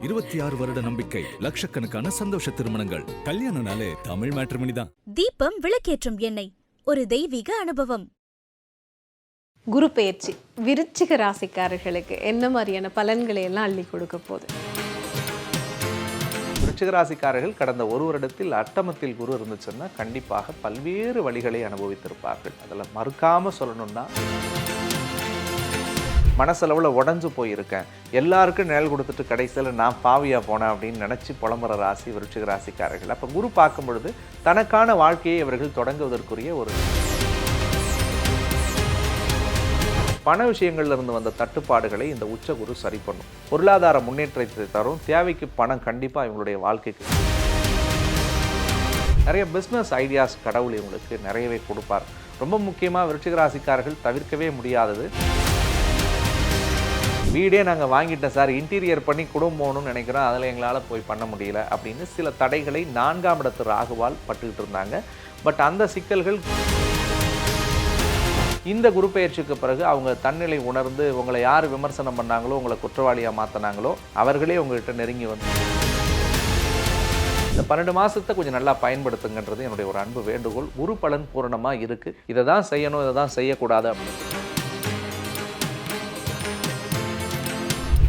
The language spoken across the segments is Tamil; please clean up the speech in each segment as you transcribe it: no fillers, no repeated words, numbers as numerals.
26 வருட நம்பிக்கை, லட்சக்கணக்கான சந்தோஷ திருமணங்கள். கல்யாணம்னாலே தமிழ் மேட்ரிமோனி தான். தீபம் விளக்கேற்றும் எண்ணெய், ஒரு தெய்வீக அனுபவம். குரு பெயர்ச்சி விருச்சிக ராசிக்காரர்களுக்கு என்ன மாதிரியான பலன்களை எல்லாம் அள்ளி கொடுக்க போகுது? விருச்சிக ராசிக்காரர்கள் கடந்த ஒரு வருடத்தில் அட்டமத்தில் குரு இருந்துச்சுன்னா கண்டிப்பாக பல்வேறு வழிகளை அனுபவித்திருப்பார்கள். அதில் மறுக்காம சொல்லணும்னா, மனசளவில் உடஞ்சு போயிருக்கேன், எல்லாருக்கும் நிழல் கொடுத்துட்டு கடைசியில் நான் பாவியா போனேன் அப்படின்னு நினச்சி புலம்புற ராசி விருச்சிக ராசிக்காரர்கள். அப்போ குரு பார்க்கும் பொழுது தனக்கான வாழ்க்கையை இவர்கள் தொடங்குவதற்குரிய ஒரு பண விஷயங்கள்ல இருந்து வந்த தட்டுப்பாடுகளை இந்த உச்ச குரு சரி பண்ணும். பொருளாதார முன்னேற்றத்தை தரும். தேவைக்கு பணம் கண்டிப்பாக இவங்களுடைய வாழ்க்கைக்கு நிறைய பிஸ்னஸ் ஐடியாஸ் கடவுள் இவங்களுக்கு நிறையவே கொடுப்பார். ரொம்ப முக்கியமாக விருச்சிக ராசிக்காரர்கள் தவிர்க்கவே முடியாதது, வீடே நாங்கள் வாங்கிட்டோம் சார், இன்டீரியர் பண்ணி குடும்பம் போகணும்னு நினைக்கிறோம், அதில் எங்களால் போய் பண்ண முடியல அப்படின்னு சில தடைகளை 4ஆம் இடத்து ராகுவால் பட்டுக்கிட்டு இருந்தாங்க. பட் அந்த சிக்கல்கள் இந்த குரு பெயர்ச்சிக்கு பிறகு அவங்க தன்னிலை உணர்ந்து, உங்களை யார் விமர்சனம் பண்ணாங்களோ, உங்களை குற்றவாளியாக மாற்றினாங்களோ அவர்களே உங்கள்கிட்ட நெருங்கி வந்து இந்த 12 மாதத்தை கொஞ்சம் நல்லா பயன்படுத்துங்கன்றது என்னுடைய ஒரு அன்பு வேண்டுகோள். குரு பலன் பூரணமாக இருக்குது. இதை தான் செய்யணும், இதை தான் செய்யக்கூடாது அப்படின்னு.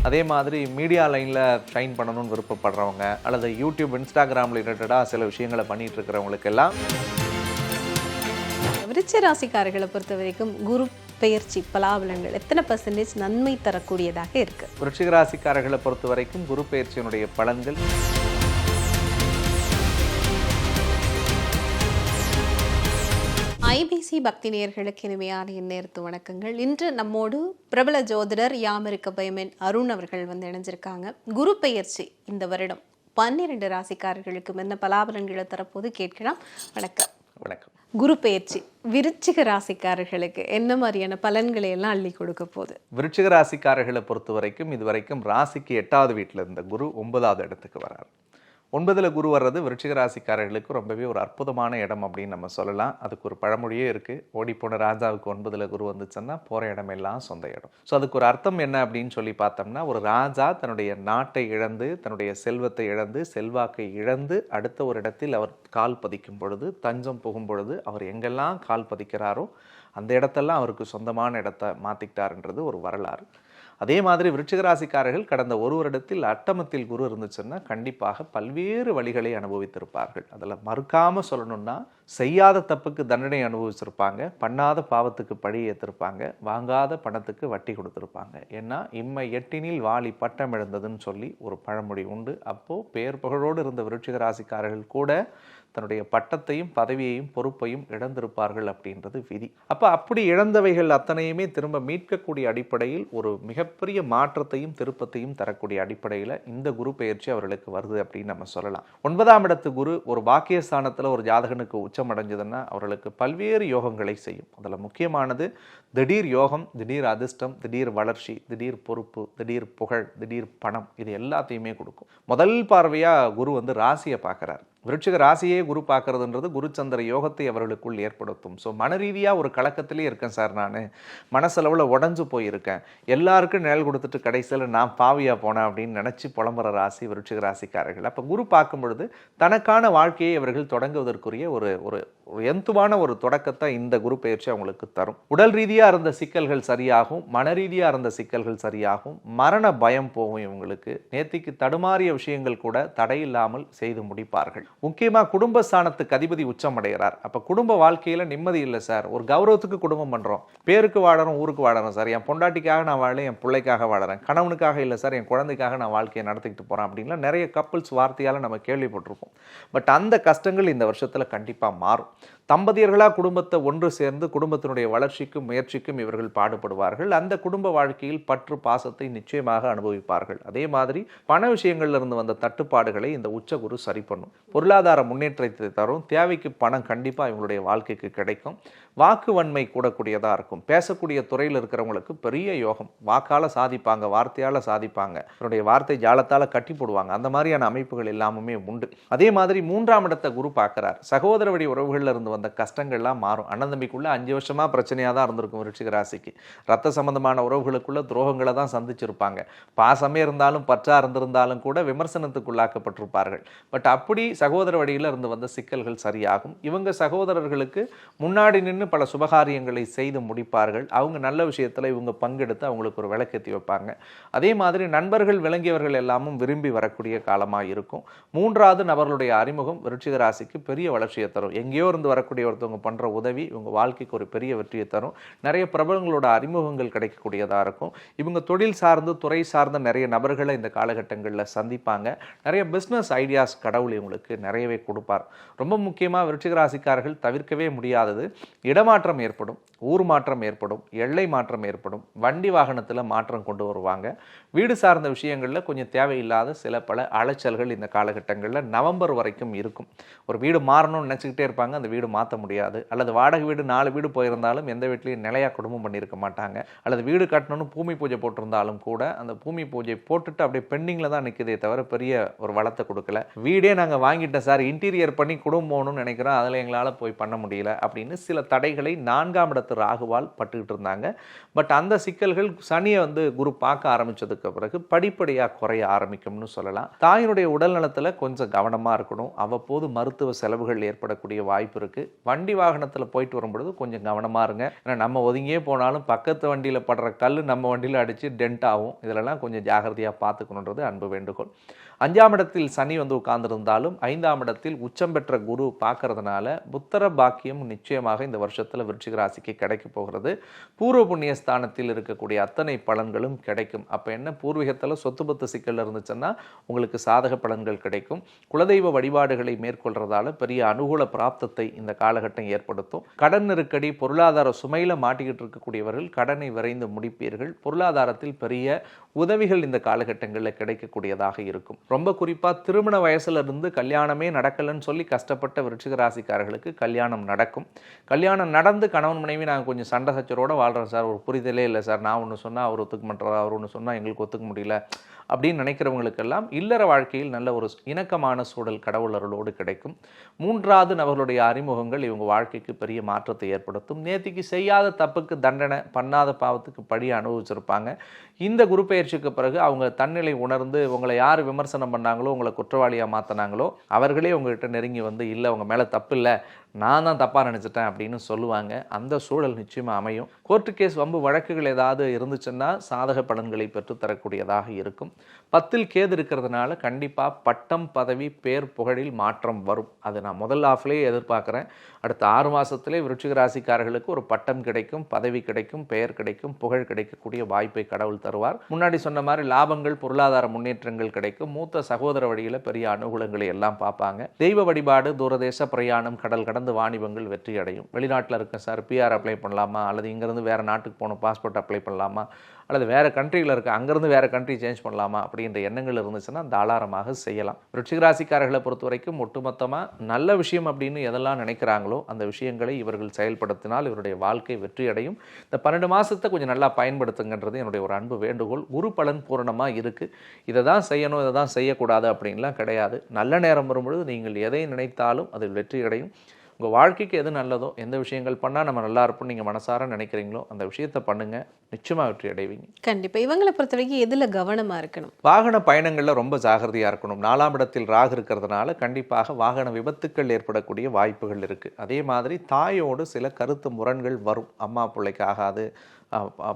அதே மாதிரி மீடியா லைனில் ஷைன் பண்ணணும்னு விருப்பப்படுறவங்க, அல்லது யூடியூப் இன்ஸ்டாகிராமில் ரிலேட்டடாக சில விஷயங்களை பண்ணிகிட்டு இருக்கிறவங்களுக்கெல்லாம் விருச்சிக ராசிக்காரர்களை பொறுத்த வரைக்கும் குரு பெயர்ச்சி பலாபலங்கள் எத்தனை % நன்மை தரக்கூடியதாக இருக்கு? விருச்சிக ராசிக்காரர்களை பொறுத்த வரைக்கும் குரு பெயர்ச்சியினுடைய பலன்கள் ஐபிசி பக்தி நேயர்களுக்கு இனிமையான இந்நேரத்து வணக்கங்கள். இன்று நம்மோடு பிரபல ஜோதிடர் யாமிருக்க பயமன் அருண் அவர்கள் வந்து இணைஞ்சிருக்காங்க. குரு பெயர்ச்சி இந்த வருடம் 12 ராசிக்காரர்களுக்கு என்ன பலாபலன்களை தரப்போது கேட்கலாம். வணக்கம். வணக்கம். குரு பெயர்ச்சி விருச்சிக ராசிக்காரர்களுக்கு என்ன மாதிரியான பலன்களை எல்லாம் அள்ளி கொடுக்க போகுது? விருச்சிக ராசிக்காரர்களை பொறுத்த வரைக்கும் இதுவரைக்கும் ராசிக்கு 8வது வீட்டில் இருந்த குரு 9வது இடத்துக்கு வரார். 9ல் குரு வர்றது விருச்சிக ராசிக்காரர்களுக்கு ரொம்பவே ஒரு அற்புதமான இடம் அப்படின்னு நம்ம சொல்லலாம். அதுக்கு ஒரு பழமொழியே இருக்குது, ஓடிப்போன ராஜாவுக்கு 9ல் குரு வந்துச்சுன்னா போகிற இடமெல்லாம் சொந்த இடம். ஸோ அதுக்கு ஒரு அர்த்தம் என்ன அப்படின்னு சொல்லி பார்த்தோம்னா, ஒரு ராஜா தன்னுடைய நாட்டை இழந்து, தன்னுடைய செல்வத்தை இழந்து, செல்வாக்கை இழந்து அடுத்த ஒரு இடத்தில் அவர் கால் பதிக்கும் பொழுது, தஞ்சம் புகும் பொழுது அவர் எங்கெல்லாம் கால் பதிக்கிறாரோ அந்த இடத்தெல்லாம் அவருக்கு சொந்தமான இடத்தை மாற்றிக்கிட்டாருன்றது ஒரு வரலாறு. அதே மாதிரி விருச்சிக ராசிக்காரர்கள் கடந்த ஒரு வருடத்தில் அட்டமத்தில் குரு இருந்துச்சுன்னா கண்டிப்பாக பல்வேறு வழிகளை அனுபவித்திருப்பார்கள். அதில் மறுக்காமல் சொல்லணும்னா, செய்யாத தப்புக்கு தண்டனை அனுபவிச்சிருப்பாங்க, பண்ணாத பாவத்துக்கு பழி ஏற்றிருப்பாங்க, வாங்காத பணத்துக்கு வட்டி கொடுத்துருப்பாங்க. ஏன்னா இம்மை எட்டினில் வாளி பட்டம் எழுந்ததுன்னு சொல்லி ஒரு பழமொழி உண்டு. அப்போது பேர் புகழோடு இருந்த விருச்சிக ராசிக்காரர்கள் கூட தன்னுடைய பட்டத்தையும் பதவியையும் பொறுப்பையும் இழந்திருப்பார்கள் அப்படின்றது விதி. அப்படி இழந்தவைகள் அத்தனையுமே திரும்ப மீட்கக்கூடிய அடிப்படையில் ஒரு மிகப்பெரிய மாற்றத்தையும் திருப்பத்தையும் தரக்கூடிய அடிப்படையில் இந்த குரு பெயர்ச்சி அவர்களுக்கு வருது அப்படின்னு நம்ம சொல்லலாம். 9ஆம் இடத்து குரு ஒரு பாக்கியஸ்தானத்தில் ஒரு ஜாதகனுக்கு உச்சம் அடைஞ்சதுன்னா அவர்களுக்கு பல்வேறு யோகங்களை செய்யும். அதில் முக்கியமானது திடீர் யோகம், திடீர் அதிர்ஷ்டம், திடீர் வளர்ச்சி, திடீர் பொறுப்பு, திடீர் புகழ், திடீர் பணம், இது எல்லாத்தையுமே கொடுக்கும். முதல் பார்வையாக குரு வந்து ராசியை பார்க்குறார். விருச்சிக ராசியே குரு பார்க்கறதுன்றது குருச்சந்திர யோகத்தை அவர்களுக்குள் ஏற்படுத்தும். ஸோ மன ரீதியாக ஒரு கலக்கத்திலே இருக்கேன் சார், நான் மனசளவில் உடஞ்சு போயிருக்கேன், எல்லாருக்கும் நிழல் கொடுத்துட்டு கடைசியில் நான் பாவியா போனேன் அப்படின்னு நினச்சி புலம்புற ராசி விருச்சிக ராசிக்காரர்கள். அப்போ குரு பார்க்கும் பொழுது தனக்கான வாழ்க்கையை அவர்கள் தொடங்குவதற்குரிய ஒரு ஒரு எந்துவான ஒரு தொடக்கத்தை இந்த குரு பெயர்ச்சி அவங்களுக்கு தரும். உடல் ரீதியாக இருந்த சிக்கல்கள் சரியாகும், மன ரீதியாக இருந்த சிக்கல்கள் சரியாகும், மரண பயம் போகும் இவங்களுக்கு. நேத்திக்கு தடுமாறிய விஷயங்கள் கூட தடையில்லாமல் செய்து முடிப்பார்கள். முக்கியமாக குடும்பஸ்தானத்துக்கு அதிபதி உச்சம் அடைகிறார். அப்போ குடும்ப வாழ்க்கையில் நிம்மதி இல்லை சார், ஒரு கௌரவத்துக்கு குடும்பம் பண்ணுறோம், பேருக்கு வாழறோம், ஊருக்கு வாழறோம் சார், என் பொண்டாட்டிக்காக நான் வாழ, என் பிள்ளைக்காக வாழறேன், கணவனுக்காக இல்லை சார், என் குழந்தைக்காக நான் வாழ்க்கையை நடத்திக்கிட்டு போகிறேன் அப்படின்லாம் நிறைய கப்புள்ஸ் வார்த்தையால் நம்ம கேள்விப்பட்டிருப்போம். பட் அந்த கஷ்டங்கள் இந்த வருஷத்தில் கண்டிப்பாக மாறும். தம்பதியர்களாக குடும்பத்தை ஒன்று சேர்ந்து குடும்பத்தினுடைய வளர்ச்சிக்கும் முயற்சிக்கும் இவர்கள் பாடுபடுவார்கள். அந்த குடும்ப வாழ்க்கையில் பற்று பாசத்தை நிச்சயமாக அனுபவிப்பார்கள். அதே மாதிரி பண விஷயங்கள்ல இருந்து வந்த தட்டுப்பாடுகளை இந்த உச்ச குரு சரி பண்ணும். பொருளாதார முன்னேற்றத்தை தரும். தேவைக்கு பணம் கண்டிப்பாக இவங்களுடைய வாழ்க்கைக்கு கிடைக்கும். வாக்கு வன்மை கூடக்கூடியதாக இருக்கும். பேசக்கூடிய துறையில் இருக்கிறவங்களுக்கு பெரிய யோகம். வாக்கால் சாதிப்பாங்க, வார்த்தையால் சாதிப்பாங்க, அவருடைய வார்த்தை ஜாலத்தால் கட்டி போடுவாங்க. அந்த மாதிரியான அமைப்புகள் எல்லாமே உண்டு. அதே மாதிரி 3ஆம் இடத்தை குரு பார்க்குறார். சகோதர வழி உறவுகளில் இருந்து வந்த கஷ்டங்கள்லாம் மாறும். அண்ணன் தம்பிக்குள்ள 5 வருஷமாக பிரச்சனையாக தான் இருந்திருக்கும் விருச்சிக ராசிக்கு. ரத்த சம்பந்தமான உறவுகளுக்குள்ள துரோகங்களை தான் சந்திச்சிருப்பாங்க. பாசமே இருந்தாலும் பற்றா இருந்திருந்தாலும் கூட விமர்சனத்துக்குள்ளாக்கப்பட்டிருப்பார்கள். பட் அப்படி சகோதர வழியில் இருந்து வந்த சிக்கல்கள் சரியாகும். இவங்க சகோதரர்களுக்கு முன்னாடி நின்று பல சுபகாரியங்களை செய்து முடிப்பார்கள். அவங்க நல்ல விஷயத்தில் இவங்க பங்கெடுத்து அவங்களுக்கு ஒரு விளக்கேற்றி வைப்பாங்க. அதே மாதிரி நண்பர்கள் விளங்கியவர்கள் எல்லாமும் விரும்பி வரக்கூடிய காலமாக இருக்கும். 3வது நபர்களுடைய அறிமுகம் விருச்சிக ராசிக்கு பெரிய வளர்ச்சியை தரும். எங்கேயோ இருந்து வரக்கூடிய ஒருத்தவங்க பண்ணுற உதவி இவங்க வாழ்க்கைக்கு ஒரு பெரிய வெற்றியை தரும். நிறைய பிரபலங்களோட அறிமுகங்கள் கிடைக்கக்கூடியதாக இருக்கும். இவங்க தொழில் சார்ந்து துறை சார்ந்த நிறைய நபர்களை இந்த காலகட்டங்களில் சந்திப்பாங்க. நிறைய பிஸ்னஸ் ஐடியாஸ் கடவுள் இவங்களுக்கு நிறையவே கொடுப்பார். ரொம்ப முக்கியமாக விருச்சிக ராசிக்காரர்கள் தவிர்க்கவே முடியாதது இடமாற்றம் ஏற்படும், ஊர் மாற்றம் ஏற்படும், எல்லை மாற்றம் ஏற்படும், வண்டி வாகனத்தில் மாற்றம் கொண்டு வருவாங்க. வீடு சார்ந்த விஷயங்களில் கொஞ்சம் தேவையில்லாத சில பல அலைச்சல்கள் இந்த காலகட்டங்களில் நவம்பர் வரைக்கும் இருக்கும். ஒரு வீடு மாறணும்னு நினச்சிக்கிட்டே இருப்பாங்க, அந்த வீடு மாற்ற முடியாது. அல்லது வாடகை வீடு 4 வீடு போயிருந்தாலும் எந்த வீட்லையும் நிலையாக குடும்பம் பண்ணியிருக்க மாட்டாங்க. அல்லது வீடு கட்டணும்னு பூமி பூஜை போட்டிருந்தாலும் கூட அந்த பூமி பூஜை போட்டுட்டு அப்படியே பெண்டிங்கில் தான் நிற்குதே தவிர பெரிய ஒரு வளத்தை கொடுக்கல. வீடே நாங்கள் வாங்கிட்டோம் சார், இன்டீரியர் பண்ணி குடும்பம் போகணும்னு நினைக்கிறோம், அதில் எங்களால் போய் பண்ண முடியல அப்படின்னு சில தடைகளை 4ஆம் இடத்து ராகுவால் பட்டுக்கிட்டு இருந்தாங்க. பட் அந்த சிக்கல்கள் சனியை குரு பார்க்க ஆரம்பிச்சதுக்கு பிறகு படிப்படியாக குறைய ஆரம்பிக்கும்னு சொல்லலாம். தாயினுடைய உடல் நலத்தில் கொஞ்சம் கவனமாக இருக்கணும். அவ்வப்போது மருத்துவ செலவுகள் ஏற்படக்கூடிய வாய்ப்பு இருக்குது. வண்டி வாகனத்தில் போயிட்டு வரும்பொழுது கொஞ்சம் கவனமாக இருங்க. ஏன்னா நம்ம ஒதுங்கியே போனாலும் பக்கத்து வண்டியில் படுற கல் நம்ம வண்டியில் அடித்து டென்ட் ஆகும். இதிலெல்லாம் கொஞ்சம் ஜாகிரதையாக பார்த்துக்கணுன்றது அன்பு வேண்டுகோள். 5ஆம் இடத்தில் சனி உட்கார்ந்திருந்தாலும் 5ஆம் இடத்தில் உச்சம் பெற்ற குரு பார்க்கறதுனால புத்திர பாக்கியம் நிச்சயமாக இந்த வருஷத்தில் விருச்சிக ராசிக்கு கிடைக்க போகிறது. பூர்வ புண்ணிய ஸ்தானத்தில் இருக்கக்கூடிய அத்தனை பலன்களும் கிடைக்கும். அப்போ என்ன, பூர்வீகத்தில் சொத்து பத்து சிக்கல் இருந்துச்சுன்னா உங்களுக்கு சாதக பலன்கள் கிடைக்கும். குலதெய்வ வழிபாடுகளை மேற்கொள்றதால பெரிய அனுகூல பிராப்தத்தை இந்த காலகட்டம் ஏற்படுத்தும். கடன் நெருக்கடி, பொருளாதார சுமையில் மாட்டிக்கிட்டு இருக்கக்கூடியவர்கள் கடனை விரைந்து முடிப்பீர்கள். பொருளாதாரத்தில் பெரிய உதவிகள் இந்த காலகட்டங்களில் கிடைக்கக்கூடியதாக இருக்கும். ரொம்ப குறிப்பாக திருமண வயசுல இருந்து கல்யாணமே நடக்கலைன்னு சொல்லி கஷ்டப்பட்ட விருச்சிக ராசிக்காரர்களுக்கு கல்யாணம் நடக்கும். கல்யாணம் நடந்து கணவன் மனைவி நாங்கள் கொஞ்சம் சண்டை சச்சரோடு வாழ்கிறோம் சார், ஒரு புரிதலே இல்லை சார், நான் ஒன்று சொன்னால் அவர் ஒத்துக்க மாட்டார், அவர் ஒன்று சொன்னால் எங்களுக்கு ஒத்துக்க முடியல அப்படின்னு நினைக்கிறவங்களுக்கெல்லாம் இல்லற வாழ்க்கையில் நல்ல ஒரு இணக்கமான சூழல் கடவுள் அருளோடு கிடைக்கும். 3வது நபர்களுடைய அறிமுகங்கள் இவங்க வாழ்க்கைக்கு பெரிய மாற்றத்தை ஏற்படுத்தும். நேத்திக்கு செய்யாத தப்புக்கு தண்டனை, பண்ணாத பாவத்துக்கு படி அனுபவிச்சிருப்பாங்க. இந்த குரு பெயர்ச்சிக்கு பிறகு அவங்க தன்னிலை உணர்ந்து உங்களை யார் விமர்சனம் பண்ணாங்களோ, உங்களை குற்றவாளியாக மாற்றினாங்களோ அவர்களே உங்கள்கிட்ட நெருங்கி இல்லை உங்கள் மேலே தப்பு இல்லை, நான் தான் தப்பாக நினச்சிட்டேன் அப்படின்னு சொல்லுவாங்க. அந்த சூழல் நிச்சயமாக அமையும். கோர்ட்டு கேஸ் வம்பு வழக்குகள் ஏதாவது இருந்துச்சுன்னா சாதக பலன்களை பெற்றுத்தரக்கூடியதாக இருக்கும். 10ல் கேது இருக்கிறதுனால கண்டிப்பாக பட்டம், பதவி, பேர், புகழில் மாற்றம் வரும். அது நான் முதல் ஆஃப்லேயே எதிர்பார்க்குறேன். அடுத்த 6 மாதத்திலே விருச்சிக ராசிக்காரர்களுக்கு ஒரு பட்டம் கிடைக்கும், பதவி கிடைக்கும், பெயர் கிடைக்கும், புகழ் கிடைக்கக்கூடிய வாய்ப்பை கடவுள் தருவார். முன்னாடி சொன்ன மாதிரி லாபங்கள், பொருளாதார முன்னேற்றங்கள் கிடைக்கும். மூத்த சகோதர வழியில் பெரிய அனுகூலங்களை எல்லாம் பார்ப்பாங்க. தெய்வ வழிபாடு, தூரதேச பிரயாணம், கடல் கடந்த வாணிபங்கள் வெற்றி அடையும். வெளிநாட்டில் இருக்க சார், பிஆர் அப்ளை பண்ணலாமா, அல்லது இங்கேருந்து வேறு நாட்டுக்கு போகணும் பாஸ்போர்ட் அப்ளை பண்ணலாமா, அல்லது வேறு கண்ட்ரியில் இருக்க அங்கேருந்து வேறு கண்ட்ரி சேஞ்ச் பண்ணலாமா அப்படின்ற எண்ணங்கள் இருந்துச்சுன்னா தாராளமாக செய்யலாம். விருச்சிக ராசிக்காரர்களை பொறுத்த வரைக்கும் ஒட்டுமொத்தமாக நல்ல விஷயம் அப்படின்னு எதெல்லாம் நினைக்கிறாங்களோ அந்த விஷயங்களை இவர்கள் செயல்படுத்தினால் இவருடைய வாழ்க்கை வெற்றி அடையும். இந்த 12 மாதத்தை கொஞ்சம் நல்லா பயன்படுத்துங்கன்றது என்னுடைய ஒரு அன்பு வேண்டுகோள். குரு பலன் பூரணமாக இருக்குது. இதை தான் செய்யணும், இதை தான் செய்யக்கூடாது அப்படின்லாம் கிடையாது. நல்ல நேரம் வரும்பொழுது நீங்கள் எதை நினைத்தாலும் அதில் வெற்றி அடையும். உங்கள் வாழ்க்கைக்கு எது நல்லதோ, எந்த விஷயங்கள் பண்ணால் நம்ம நல்லா இருப்போம் நீங்கள் மனசார நினைக்கிறீங்களோ அந்த விஷயத்தை பண்ணுங்கள், நிச்சயமாக வெற்றி அடைவீங்க. கண்டிப்பாக. இவங்களை பொறுத்த வரைக்கும் எதில் கவனமாக இருக்கணும்? வாகன பயணங்களில் ரொம்ப ஜாகிரதையாக இருக்கணும். 4ஆம் இடத்தில் ராகு இருக்கிறதுனால கண்டிப்பாக வாகன விபத்துக்கள் ஏற்படக்கூடிய வாய்ப்புகள் இருக்குது. அதே மாதிரி தாயோடு சில கருத்து முரண்கள் வரும். அம்மா பிள்ளைக்கு ஆகாது,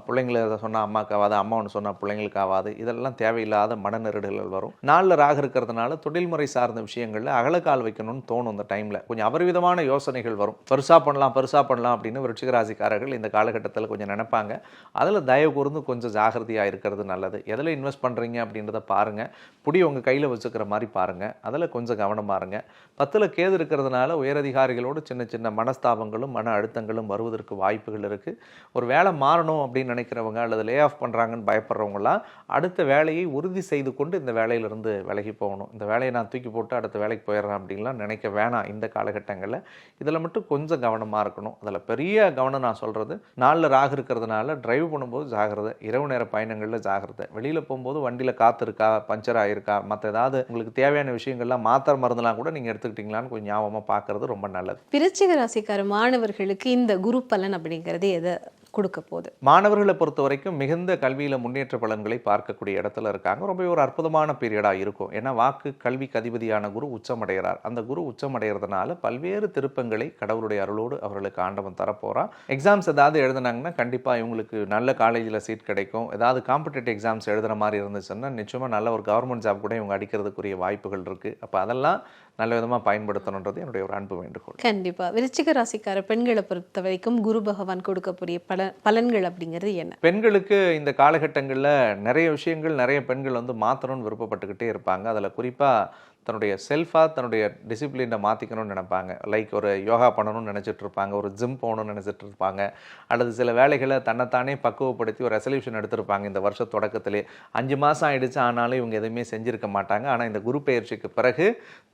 பிள்ளைங்களை சொன்னால் அம்மாவுக்கு ஆகாது, அம்மா ஒன்று சொன்னால் பிள்ளைங்களுக்கு ஆகாது, இதெல்லாம் தேவையில்லாத மனநெருடல்கள் வரும். 4ல் ராகு இருக்கிறதுனால தொழில்முறை சார்ந்த விஷயங்களில் அகலக்கால் வைக்கணும்னு தோணும். அந்த டைமில் கொஞ்சம் அபரிவிதமான யோசனைகள் வரும். பெருசாக பண்ணலாம் அப்படின்னு விருச்சிக ராசிக்காரர்கள் இந்த காலகட்டத்தில் கொஞ்சம் நினைப்பாங்க. அதில் தயவு கூர்ந்து கொஞ்சம் ஜாகிரதையாக இருக்கிறது நல்லது. எதில் இன்வெஸ்ட் பண்ணுறீங்க அப்படின்றத பாருங்கள். புடி உங்கள் கையில் வச்சுக்கிற மாதிரி பாருங்கள். அதில் கொஞ்சம் கவனமாக இருங்க. 10ல் கேது இருக்கிறதுனால உயரதிகாரிகளோடு சின்ன சின்ன மனஸ்தாபங்களும் மன அழுத்தங்களும் வருவதற்கு வாய்ப்புகள் இருக்குது. ஒரு வேலை மாறணும் மாறணும் அப்படின்னு நினைக்கிறவங்க அல்லது லே ஆஃப் பண்ணுறாங்கன்னு பயப்படுறவங்களாம் அடுத்த வேலையை உறுதி செய்து கொண்டு இந்த வேலையிலிருந்து விலகி போகணும். இந்த வேலையை நான் தூக்கி போட்டு அடுத்த வேலைக்கு போயிடுறேன் அப்படின்லாம் நினைக்க வேணாம். இந்த காலகட்டங்களில் இதில் மட்டும் கொஞ்சம் கவனமாக இருக்கணும். அதில் பெரிய கவனம் நான் சொல்கிறது, 4 ராகு இருக்கிறதுனால டிரைவ் பண்ணும்போது ஜாகிரதை, இரவு நேர பயணங்களில் ஜாகிரதை, வெளியில் போகும்போது வண்டியில் காற்று இருக்கா, பஞ்சர் ஆகிருக்கா, மற்ற ஏதாவது உங்களுக்கு தேவையான விஷயங்கள்லாம் மாத்திரை மருந்துலாம் கூட நீங்கள் எடுத்துக்கிட்டீங்களான்னு கொஞ்சம் ஞாபகமாக பார்க்குறது ரொம்ப நல்லது. விருச்சிக ராசிக்கார மாணவர்களுக்கு இந்த குரு பலன் அப்படிங்கிறது எதை கொடுக்க போகுது? மாணவர்களை பொறுத்த வரைக்கும் மிகுந்த கல்வியில் முன்னேற்ற பலன்களை பார்க்கக்கூடிய இடத்துல இருக்காங்க. ரொம்ப ஒரு அற்புதமான பீரியடாக இருக்கும். ஏன்னா வாக்கு கல்விக்கு அதிபதியான குரு உச்சமடைகிறார். அந்த குரு உச்சமடைகிறதுனால பல்வேறு திருப்பங்களை கடவுளுடைய அருளோடு அவர்களுக்கு ஆண்டவன் தரப்போகிறான். எக்ஸாம்ஸ் ஏதாவது எழுதுனாங்கன்னா கண்டிப்பாக இவங்களுக்கு நல்ல காலேஜில் சீட் கிடைக்கும். ஏதாவது காம்படிட்டிவ் எக்ஸாம்ஸ் எழுதுகிற மாதிரி இருந்துச்சுன்னா நிச்சயமாக நல்ல ஒரு கவர்மெண்ட் ஜாப் கூட இவங்க அடிக்கிறதுக்குரிய வாய்ப்புகள் இருக்குது. அப்போ அதெல்லாம் நல்ல விதமாக பயன்படுத்தணுன்றது என்னுடைய ஒரு அன்பு வேண்டுகோள். கண்டிப்பாக விருச்சிக ராசிக்கார பெண்களை பொறுத்த வரைக்கும் குரு பகவான் கொடுக்கக்கூடிய பலன்கள் அப்படிங்கிறது என்ன? பெண்களுக்கு இந்த காலகட்டங்களில் நிறைய விஷயங்கள் நிறைய பெண்கள் மாற்றணும்னு விருப்பப்பட்டுக்கிட்டே இருப்பாங்க. அதில் குறிப்பாக தன்னுடைய செல்ஃபாக தன்னுடைய டிசிப்ளினை மாற்றிக்கணும்னு நினைப்பாங்க. லைக் ஒரு யோகா பண்ணணும்னு நினச்சிட்டு இருப்பாங்க, ஒரு ஜிம் போகணும்னு நினச்சிட்டு இருப்பாங்க, அல்லது சில வேலைகளை தன்னைத்தானே பக்குவப்படுத்தி ஒரு ரெசல்யூஷன் எடுத்திருப்பாங்க. இந்த வருஷ தொடக்கத்திலே 5 மாதம் ஆயிடுச்சு, ஆனாலும் இவங்க எதுவுமே செஞ்சுருக்க மாட்டாங்க. ஆனால் இந்த குரு பெயர்ச்சிக்கு பிறகு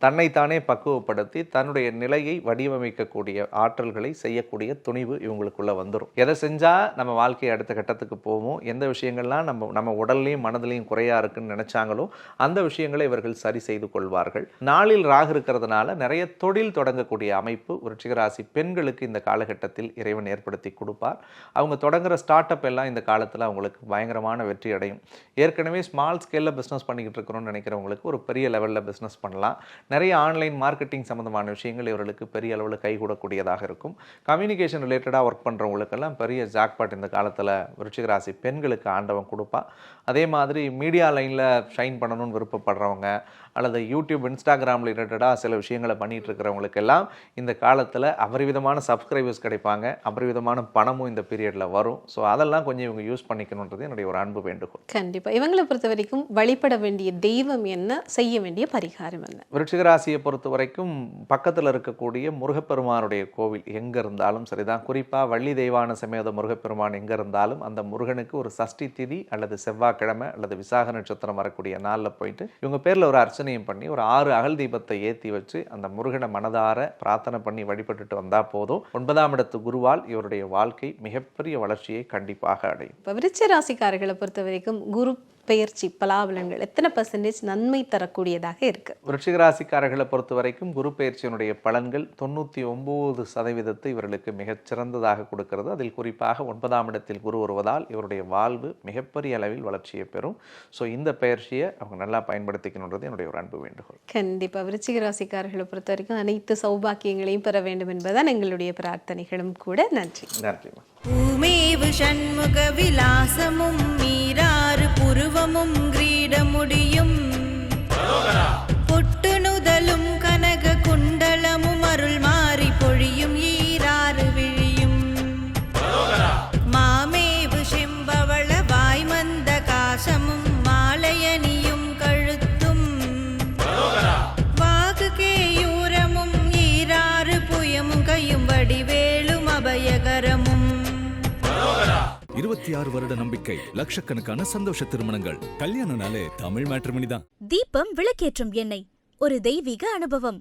தன்னைத்தானே பக்குவப்படுத்தி தன்னுடைய நிலையை வடிவமைக்கக்கூடிய ஆற்றல்களை செய்யக்கூடிய துணிவு இவங்களுக்குள்ளே வந்துடும். எதை செஞ்சால் நம்ம வாழ்க்கையை அடுத்த கட்டத்துக்கு போவோம், எந்த விஷயங்கள்லாம் நம்ம உடல்லையும் மனதிலையும் குறையாக இருக்குன்னு நினச்சாங்களோ அந்த விஷயங்களை இவர்கள் சரி செய்து கொள்வார்கள். நாளில் ராகு இருக்கிறதுனால நிறைய தொழில் தொடங்கக்கூடிய அமைப்பு விருச்சிக ராசி பெண்களுக்கு இந்த காலகட்டத்தில் இறைவன் ஏற்படுத்தி கொடுப்பார். அவங்க தொடங்குற ஸ்டார்ட் அப் எல்லாம் இந்த காலத்தில் அவங்களுக்கு பயங்கரமான வெற்றி அடையும். ஏற்கனவே ஸ்மால் ஸ்கேலில் பிஸ்னஸ் பண்ணிக்கிட்டு இருக்கிறோம்னு நினைக்கிறவங்களுக்கு ஒரு பெரிய லெவலில் பிஸ்னஸ் பண்ணலாம். நிறைய ஆன்லைன் மார்க்கெட்டிங் சம்மந்தமான விஷயங்கள் இவர்களுக்கு பெரிய அளவில் கைகூடக்கூடியதாக இருக்கும். கம்யூனிகேஷன் ரிலேட்டடாக ஒர்க் பண்ணுறவங்களுக்கெல்லாம் பெரிய ஜாக்பாட் இந்த காலத்தில் விருச்சிக ராசி பெண்களுக்கு ஆண்டவன் கொடுப்பா. அதே மாதிரி மீடியா லைனில் ஷைன் பண்ணணும்னு விருப்பப்படுறவங்க அல்லது யூடியூப் இன்ஸ்டாகிராம் ரிலேட்டடாக சில விஷயங்களை பண்ணிகிட்டு இருக்கிறவங்களுக்கெல்லாம் இந்த காலத்தில் அபரிவிதமான சப்ஸ்கிரைபர்ஸ் கிடைப்பாங்க, அபரிவிதமான பணமும் இந்த பீரியடில் வரும். ஸோ அதெல்லாம் கொஞ்சம் இவங்க யூஸ் பண்ணிக்கணுன்றது என்னுடைய ஒரு அன்பு வேண்டுகோள். கண்டிப்பாக இவங்களை பொறுத்த வரைக்கும் வழிபட வேண்டிய தெய்வம் என்ன, செய்ய வேண்டிய பரிகாரம் என்ன? விருச்சிக ராசியை பொறுத்த வரைக்கும் பக்கத்தில் இருக்கக்கூடிய முருகப்பெருமானுடைய கோவில் எங்கே இருந்தாலும் சரிதான், குறிப்பாக வள்ளி தெய்வான சமேத முருகப்பெருமான் எங்கே இருந்தாலும் அந்த முருகனுக்கு ஒரு சஷ்டி திதி அல்லது செவ்வாய்க்கிழமை அல்லது விசாக நட்சத்திரம் வரக்கூடிய நாளில் போயிட்டு இவங்க பேரில் ஒரு அர்ச்சனையும் பண்ணி ஒரு 6 அகல் தீபத்தை ஏற்றி வச்சு அந்த முருகனை மனதார பிரார்த்தனை பண்ணி வழிபட்டுட்டு வந்தால் போதும். 9ஆம் இடத்து குருவால் இவருடைய வாழ்க்கை மிகப்பெரிய வளர்ச்சியை கண்டிப்பாக அடையும். இப்போ விருச்சிக ராசிக்காரர்களை பொறுத்த வரைக்கும் குரு பெயர்ச்சி பலாபலன்கள் எத்தனை % நன்மை தரக்கூடியதாக இருக்கு? விருச்சிக ராசிக்காரர்களை பொறுத்த வரைக்கும் குரு பெயர்ச்சியினுடைய பலன்கள் 99% இவர்களுக்கு மிகச்சிறந்ததாக கொடுக்கிறது. அதில் குறிப்பாக 9ஆம் இடத்தில் குரு வருவதால் இவருடைய வாழ்வு மிகப்பெரிய அளவில் வளர்ச்சியை பெறும். ஸோ இந்த பெயர்ச்சியை அவங்க நல்லா பயன்படுத்திக்கணுன்றது என்னுடைய ஒரு அன்பு வேண்டுகோள். கண்டிப்பாக விருச்சிக ராசிக்காரர்களை பொறுத்த வரைக்கும் அனைத்து சௌபாக்கியங்களையும் பெற வேண்டும் என்பதுதான் எங்களுடைய பிரார்த்தனைகளும் கூட. நன்றி. நன்றி. பூமேவு ஷண்முக விலாசமும் மீராறு புருவமும் கிரீடமுடியும் பொட்டு நுதலும் கனக குண்டலமும் அருள் மாறி பொழியும் ஈராறு விழியும் மாமேவு செம்பவள வாய்மந்த காசமும் மாலையணியும் கழுத்தும் வாகு கேயூரமும் ஈராறு புயமும் கையும் வடிவேலும் அபயகரமும் 26 வருட நம்பிக்கை, லட்சக்கணக்கான சந்தோஷ திருமணங்கள். கல்யாணம்னாலே தமிழ் மேட்ரிமனி தான். தீபம் விளக்கேற்றும் எண்ணெய், ஒரு தெய்வீக அனுபவம்.